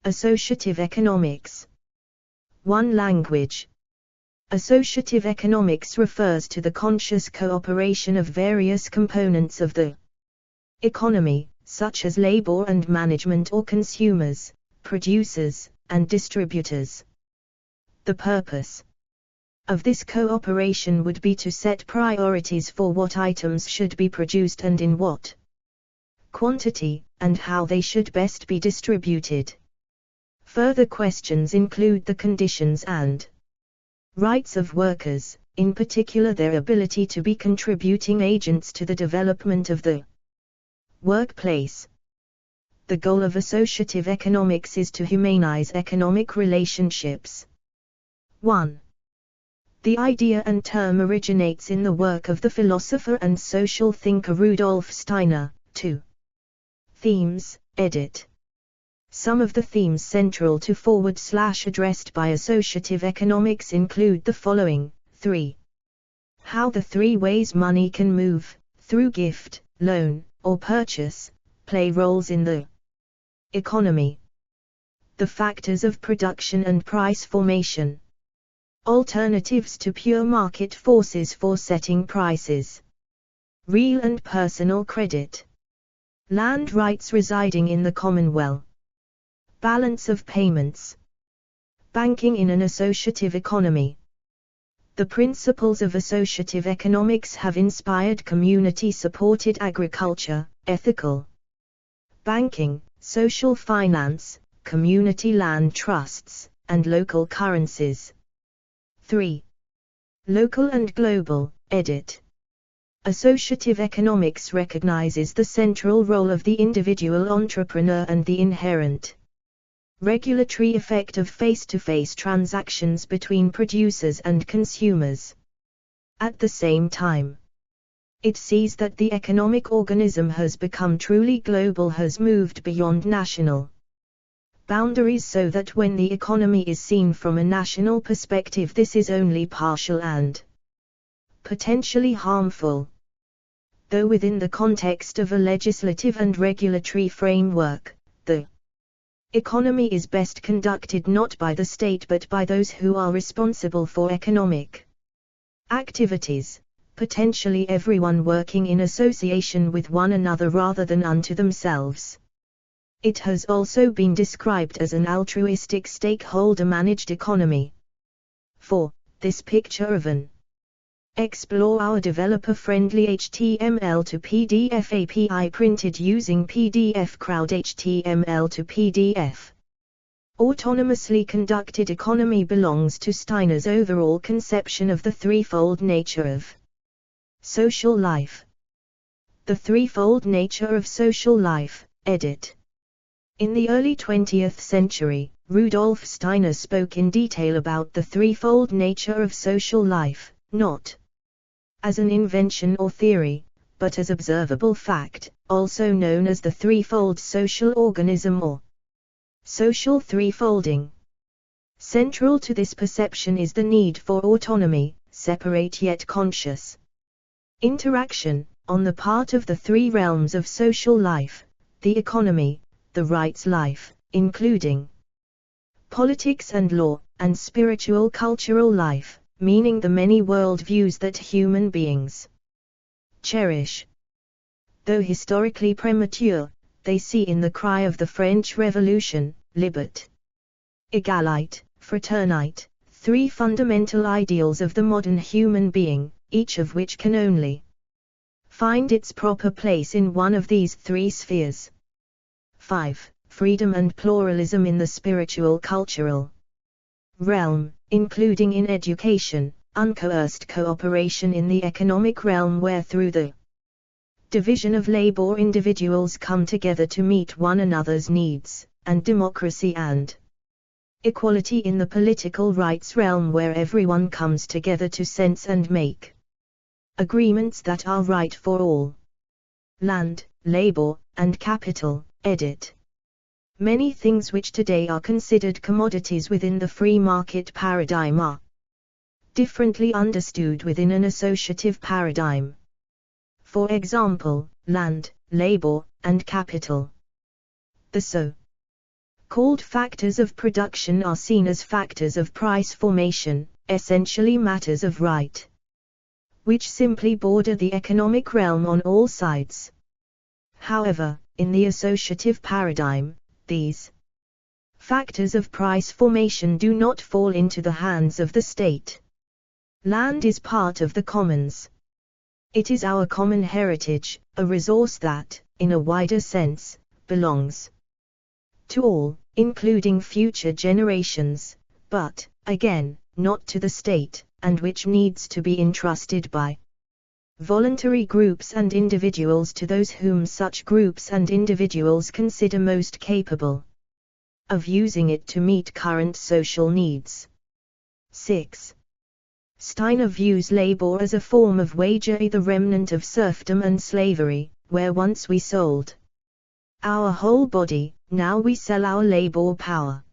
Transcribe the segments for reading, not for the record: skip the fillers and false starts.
Associative economics. 1. Language. Associative economics refers to the conscious cooperation of various components of the economy, such as labor and management, or consumers, producers, and distributors. The purpose of this cooperation would be to set priorities for what items should be produced and in what quantity, and how they should best be distributed. Further questions include the conditions and rights of workers, in particular their ability to be contributing agents to the development of the workplace. The goal of associative economics is to humanize economic relationships. 1. The idea and term originates in the work of the philosopher and social thinker Rudolf Steiner. 2. Themes, edit. Some of the themes central to / addressed by associative economics include the following: 3. How the three ways money can move, through gift, loan, or purchase, play roles in the economy. The factors of production and price formation. Alternatives to pure market forces for setting prices. Real and personal credit. Land rights residing in the Commonwealth. Balance of payments. Banking in an associative economy. The principles of associative economics have inspired community-supported agriculture, ethical banking, social finance, community land trusts, and local currencies. 3. Local and global, edit. Associative economics recognizes the central role of the individual entrepreneur and the inherent regulatory effect of face-to-face transactions between producers and consumers. At the same time, it sees that the economic organism has become truly global, has moved beyond national boundaries, so that when the economy is seen from a national perspective, this is only partial and potentially harmful. Though within the context of a legislative and regulatory framework, the economy is best conducted not by the state but by those who are responsible for economic activities, potentially everyone working in association with one another rather than unto themselves. It has also been described as an altruistic stakeholder-managed economy. 4. This picture of an explore our developer-friendly HTML to PDF API printed using PDF Crowd HTML to PDF. Autonomously conducted economy belongs to Steiner's overall conception of the threefold nature of social life. The threefold nature of social life, edit. In the early 20th century, Rudolf Steiner spoke in detail about the threefold nature of social life, not as an invention or theory, but as observable fact, also known as the threefold social organism or social threefolding. Central to this perception is the need for autonomy, separate yet conscious interaction, on the part of the three realms of social life: the economy, the rights life, including politics and law, and spiritual cultural life, meaning the many worldviews that human beings cherish. Though historically premature, they see in the cry of the French Revolution, liberté, égalité, fraternité, three fundamental ideals of the modern human being, each of which can only find its proper place in one of these three spheres. 5. Freedom and pluralism in the spiritual cultural realm, including in education, uncoerced cooperation in the economic realm, where through the division of labor individuals come together to meet one another's needs, and democracy and equality in the political rights realm, where everyone comes together to sense and make agreements that are right for all. Land, labor, and capital, edit. Many things which today are considered commodities within the free market paradigm are differently understood within an associative paradigm. For example, land, labor, and capital. The called factors of production are seen as factors of price formation, essentially matters of right, which simply border the economic realm on all sides. However, in the associative paradigm, these factors of price formation do not fall into the hands of the state. Land is part of the commons. It is our common heritage, a resource that, in a wider sense, belongs to all, including future generations, but, again, not to the state, and which needs to be entrusted by voluntary groups and individuals to those whom such groups and individuals consider most capable of using it to meet current social needs. 6. Steiner views labor as a form of wagery, the remnant of serfdom and slavery, where once we sold our whole body, now we sell our labor power.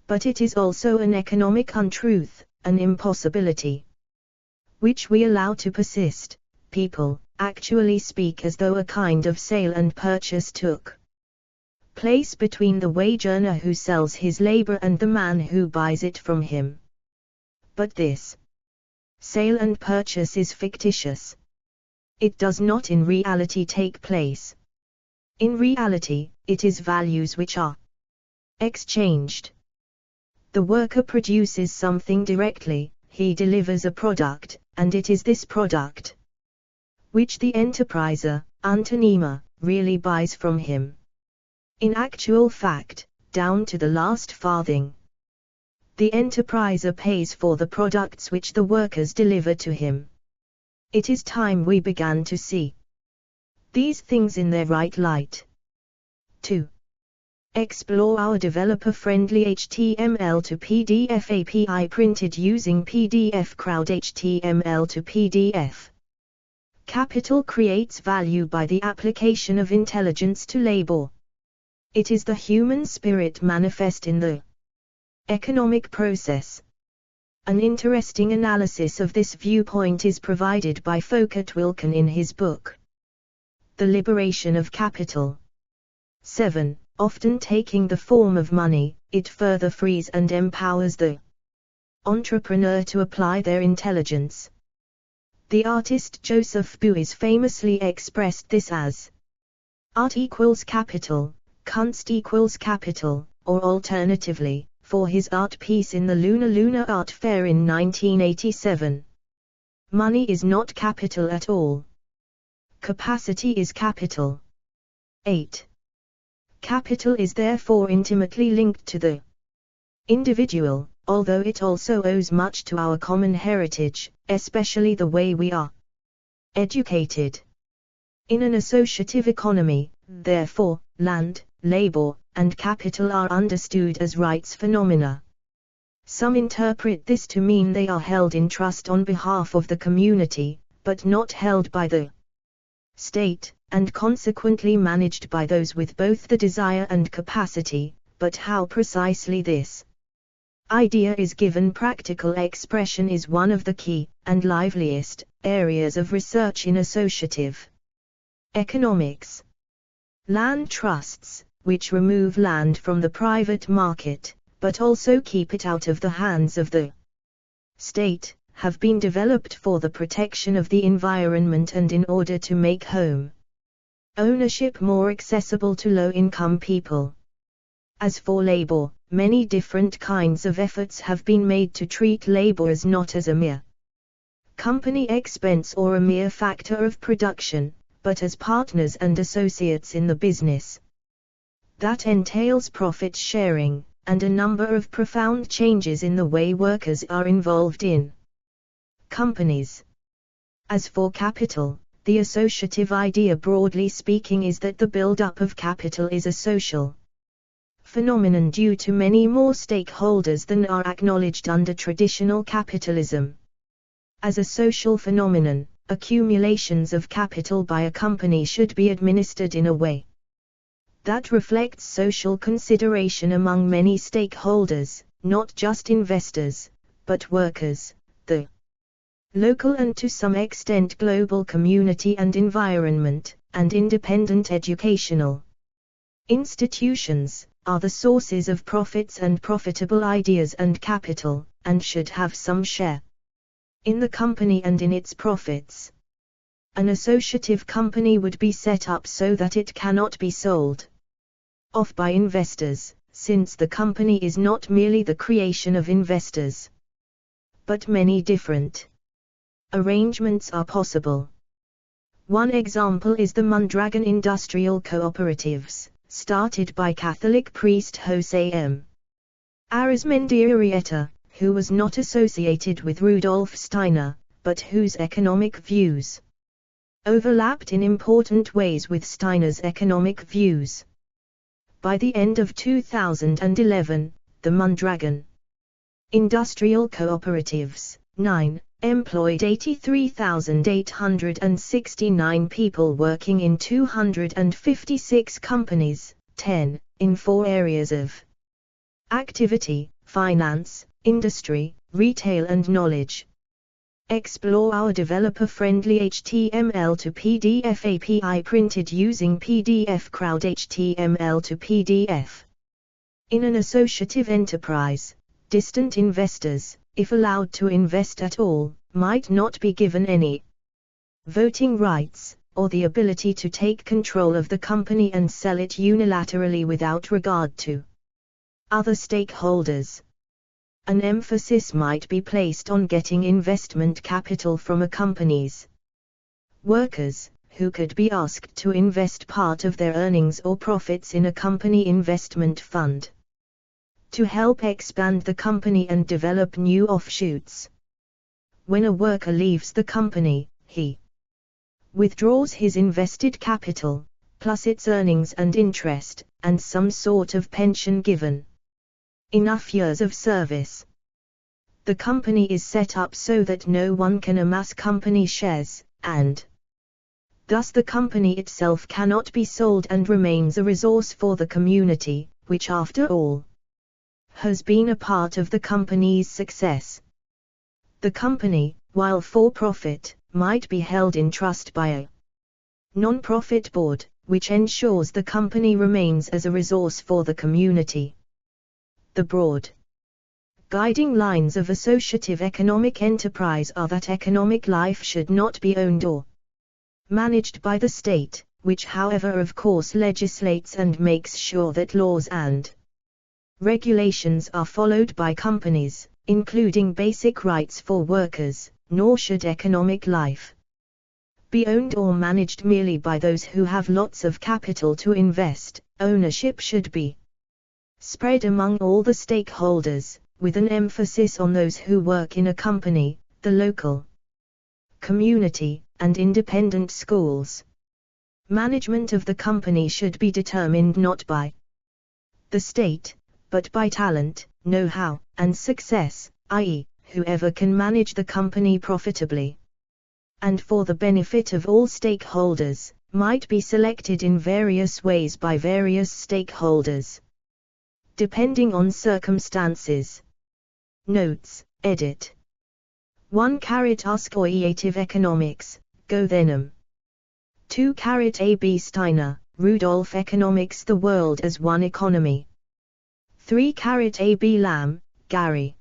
But it is also an economic untruth, an impossibility, which we allow to persist. People actually speak as though a kind of sale and purchase took place between the wage earner who sells his labor and the man who buys it from him. But this sale and purchase is fictitious. It does not in reality take place. In reality, it is values which are exchanged. The worker produces something directly, he delivers a product, and it is this product which the enterpriser, Unternehmer, really buys from him. In actual fact, down to the last farthing, the enterpriser pays for the products which the workers deliver to him. It is time we began to see these things in their right light. 2. Explore our developer-friendly HTML to PDF API printed using PDF Crowd HTML to PDF. Capital creates value by the application of intelligence to labor. It is the human spirit manifest in the economic process. An interesting analysis of this viewpoint is provided by Foucault-Wilken in his book, The Liberation of Capital. 7. Often taking the form of money, it further frees and empowers the entrepreneur to apply their intelligence. The artist Joseph Beuys famously expressed this as art equals capital, Kunst equals capital, or alternatively, for his art piece in the Lunar Art Fair in 1987. Money is not capital at all. Capacity is capital. 8. Capital is therefore intimately linked to the individual, although it also owes much to our common heritage, especially the way we are educated. In an associative economy, therefore, land, labor, and capital are understood as rights phenomena. Some interpret this to mean they are held in trust on behalf of the community, but not held by the state, and consequently managed by those with both the desire and capacity. But how precisely this idea is given practical expression is one of the key, and liveliest, areas of research in associative economics. Land trusts, which remove land from the private market, but also keep it out of the hands of the state, have been developed for the protection of the environment and in order to make home ownership more accessible to low-income people. As for labor, many different kinds of efforts have been made to treat labor as not as a mere company expense or a mere factor of production, but as partners and associates in the business. That entails profit sharing, and a number of profound changes in the way workers are involved in companies. As for capital, the associative idea broadly speaking is that the build-up of capital is a social phenomenon due to many more stakeholders than are acknowledged under traditional capitalism. As a social phenomenon, accumulations of capital by a company should be administered in a way that reflects social consideration among many stakeholders, not just investors, but workers, the local and to some extent global community and environment, and independent educational institutions, are the sources of profits and profitable ideas and capital, and should have some share in the company and in its profits. An associative company would be set up so that it cannot be sold off by investors, since the company is not merely the creation of investors, but many different arrangements are possible. One example is the Mondragon Industrial Cooperatives, started by Catholic priest José M. Arizmendiarrieta, who was not associated with Rudolf Steiner, but whose economic views overlapped in important ways with Steiner's economic views. By the end of 2011, the Mondragon Industrial Cooperatives, 9, employed 83,869 people working in 256 companies, 10, in 4 areas of activity: finance, industry, retail and knowledge. Explore our developer-friendly HTML to PDF API printed using PDF Crowd HTML to PDF. In an associative enterprise, distant investors, if allowed to invest at all, might not be given any voting rights, or the ability to take control of the company and sell it unilaterally without regard to other stakeholders. An emphasis might be placed on getting investment capital from a company's workers, who could be asked to invest part of their earnings or profits in a company investment fund to help expand the company and develop new offshoots. When a worker leaves the company, he withdraws his invested capital, plus its earnings and interest, and some sort of pension given enough years of service. The company is set up so that no one can amass company shares, and thus the company itself cannot be sold and remains a resource for the community, which after all has been a part of the company's success. The company, while for profit, might be held in trust by a non-profit board, which ensures the company remains as a resource for the community. The broad guiding lines of associative economic enterprise are that economic life should not be owned or managed by the state, which however of course legislates and makes sure that laws and regulations are followed by companies, including basic rights for workers, nor should economic life be owned or managed merely by those who have lots of capital to invest. Ownership should be spread among all the stakeholders, with an emphasis on those who work in a company, the local community, and independent schools. Management of the company should be determined not by the state, but by talent, know-how, and success, i.e., whoever can manage the company profitably and for the benefit of all stakeholders, might be selected in various ways by various stakeholders, depending on circumstances. Notes, edit. 1. Associative economics, Gothenham. 2. A.B. Steiner, Rudolf Economics, the World as One Economy. 3. A.B. Lamb, Gary.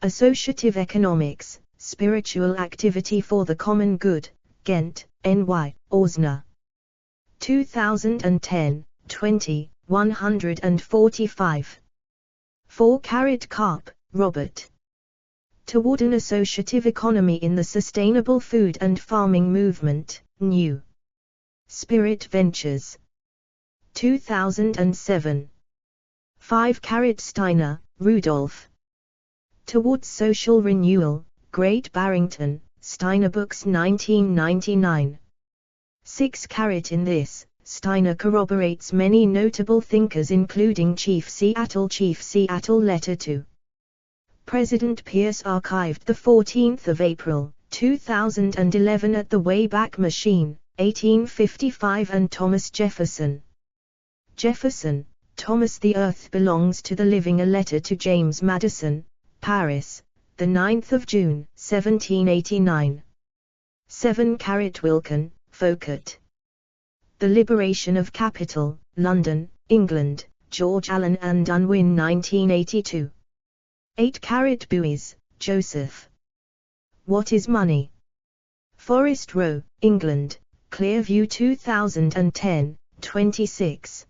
Associative Economics, Spiritual Activity for the Common Good, Ghent, N.Y., Osner. 2010, 20, 145. 4. Karp, Robert. Toward an Associative Economy in the Sustainable Food and Farming Movement, New Spirit Ventures. 2007. 5. Steiner, Rudolf. Towards Social Renewal, Great Barrington, Steiner Books 1999. 6. In this, Steiner corroborates many notable thinkers including Chief Seattle letter to President Pierce, archived 14 April, 2011 at the Wayback Machine, 1855, and Thomas Jefferson. Thomas, The Earth Belongs to the Living, a letter to James Madison, Paris, 9 June, 1789. 7. Wilkin, Foucault. The Liberation of Capital, London, England, George Allen and Unwin 1982. 8-Carat Buoys, Joseph. What is Money? Forest Row, England, Clearview 2010, 26.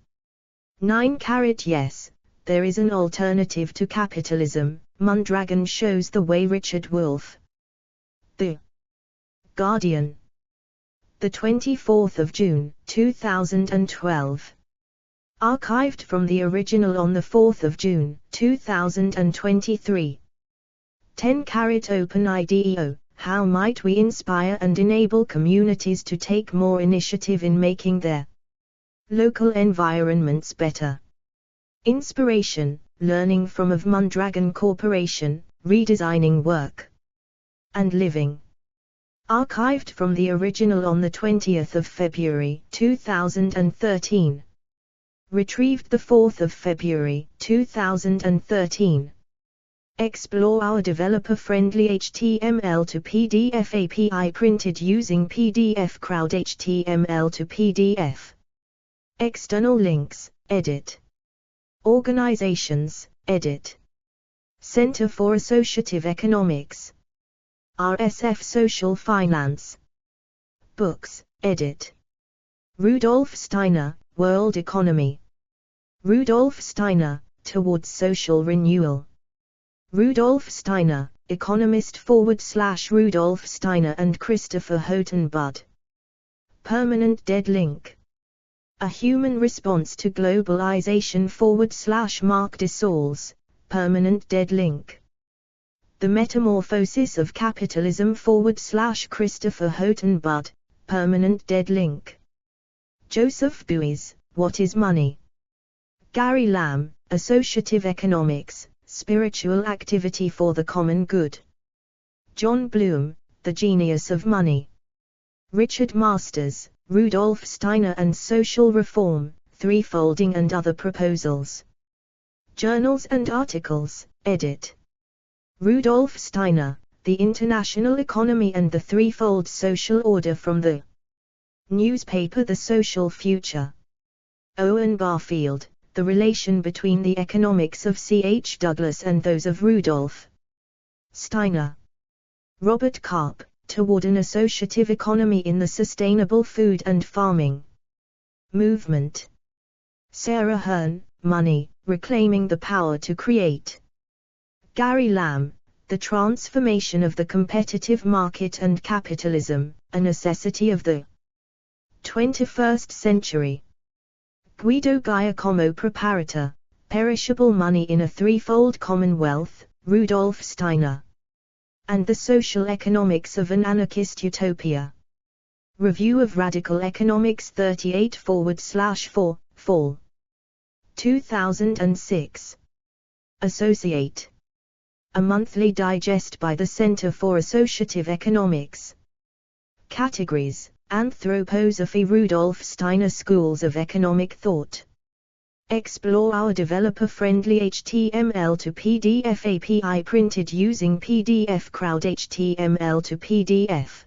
9-Carat Yes, There is an Alternative to Capitalism, Mondragon shows the way. Richard Wolff. The Guardian. The 24th of June, 2012. Archived from the original on the 4th of June, 2023. 10-Carat Open IDEO, How might we inspire and enable communities to take more initiative in making their local environments better? Inspiration, learning from of Mondragon Corporation, redesigning work and living. Archived from the original on the 20th of February, 2013. Retrieved the 4th of February, 2013. Explore our developer-friendly HTML to PDF API printed using PDF Crowd HTML to PDF. External links, edit. Organizations, edit. Center for Associative Economics. RSF Social Finance. Books, edit. Rudolf Steiner, World Economy. Rudolf Steiner, Towards Social Renewal. Rudolf Steiner, Economist / Rudolf Steiner and Christopher Houghton Budd. Permanent Dead Link. A Human Response to Globalization / Marc Desaules, Permanent Dead Link. The Metamorphosis of Capitalism / Christopher Houghton Budd, Permanent Dead Link. Joseph Buoys, What is Money? Gary Lamb, Associative Economics, Spiritual Activity for the Common Good. John Bloom, The Genius of Money. Richard Masters, Rudolf Steiner and Social Reform, Threefolding and Other Proposals. Journals and Articles, edit. Rudolf Steiner, The International Economy and the Threefold Social Order from the newspaper The Social Future. Owen Barfield, The Relation Between the Economics of C.H. Douglas and those of Rudolf Steiner. Robert Karp, Toward an Associative Economy in the Sustainable Food and Farming Movement. Sarah Hearn, Money, Reclaiming the Power to Create. Gary Lamb, The Transformation of the Competitive Market and Capitalism, a Necessity of the 21st Century. Guido Giacomo Preparator, Perishable Money in a Threefold Commonwealth, Rudolf Steiner. And the Social Economics of an Anarchist Utopia. Review of Radical Economics 38/4, Fall. 2006. Associate. A monthly digest by the Center for Associative Economics. Categories: Anthroposophy, Rudolf Steiner, Schools of Economic Thought. Explore our developer-friendly HTML to PDF API printed using PDF Crowd HTML to PDF.